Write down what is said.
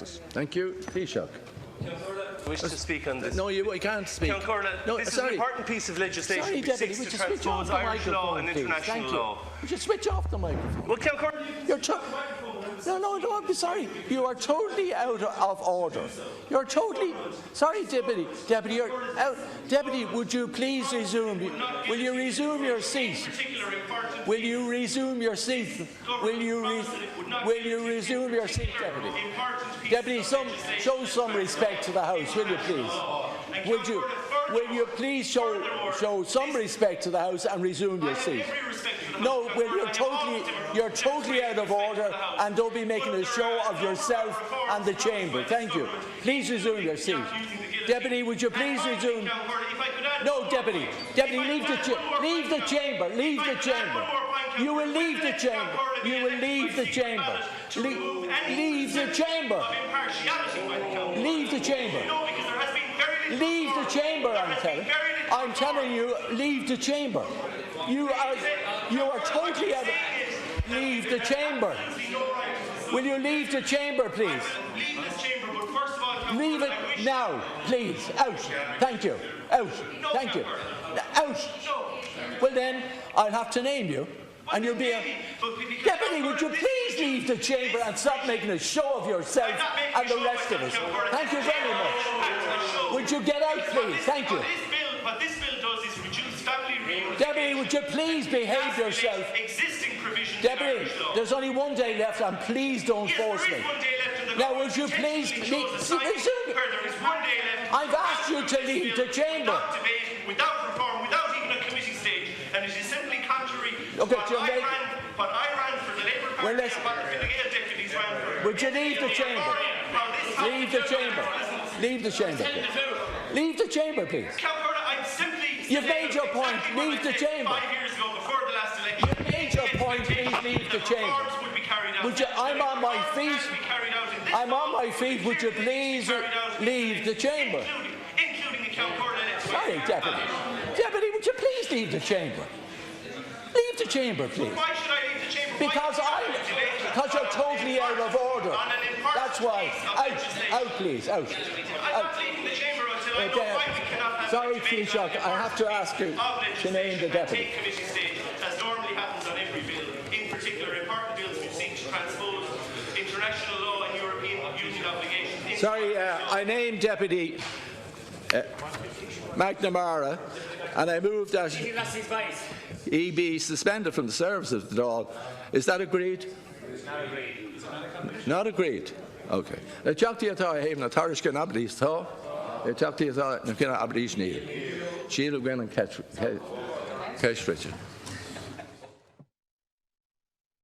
practice. Thank you. Taoiseach. Wish to speak on this. No, you can't speak. No, this is an important piece of legislation sorry, which seeks to transpose Irish law and international law. Would you switch off the microphone? Well, No, I'm sorry. You are totally out of order. You're totally... Sorry, Deputy. Deputy, you're out. Deputy, would you please resume? Will you resume your seat? Will you resume your seat? Will you resume your seat, Deputy? Deputy, show some respect to the House, will you please? Will you please show some respect to the House and resume your seat? No, well, you're totally out of order, and don't be making a show of yourself and the chamber. Thank you. Please resume your seat. Deputy, would you please resume? No, Deputy. Deputy, leave the chamber. Leave the chamber. You will leave the chamber. You will leave the chamber. Leave the chamber. Leave the chamber. Leave the chamber, I'm telling you, leave the chamber. You are totally out of... Leave the chamber. Will you leave the chamber, please? Leave it now, please. Out. Thank you. Out. Thank you. Out. Well then, I'll have to name you, and you'll be a... Deputy, would you please leave the chamber and stop making a show of yourself and the rest of us? Thank you very much. Would you get out, please? Thank you. What this bill does is reduce family reunions. Deputy, would you please behave yourself? Deputy, there's only one day left, and please don't force me. Now, would you please resume? I've asked you to leave the chamber. Without reform, without even a committee stage, and it is simply contrary to okay, what I ran for the Labour Party and what the Fine Gael deputies ran for. Would you leave the chamber? Leave the chamber. Leave the chamber. Leave the chamber, please. You've made your point. Leave the chamber. 5 years ago, before the last election, you've made your point. Please leave the chamber. I'm on my feet. I'm on my feet. Would you please leave the chamber? Sorry, Deputy. Deputy, would you please leave the chamber? Leave the chamber, please. Why should I leave the chamber? Because you're totally out of order. That's why. Out, please. Out. I'm not leaving the chamber until I know why we cannot have sorry, Taoiseach, I have to ask you to name the deputy. Committee stage, as normally happens on every bill, in particular important bills which seek to transpose international law and European Union obligations. Sorry, I named Deputy McNamara, and I moved that he be suspended from the service of the Dáil. Is that agreed? Not agreed. Not agreed. Okay. Teachtaí even a Tarish can abdís tá. Teachtaí can abdís ní. She'll go in and catch Richard.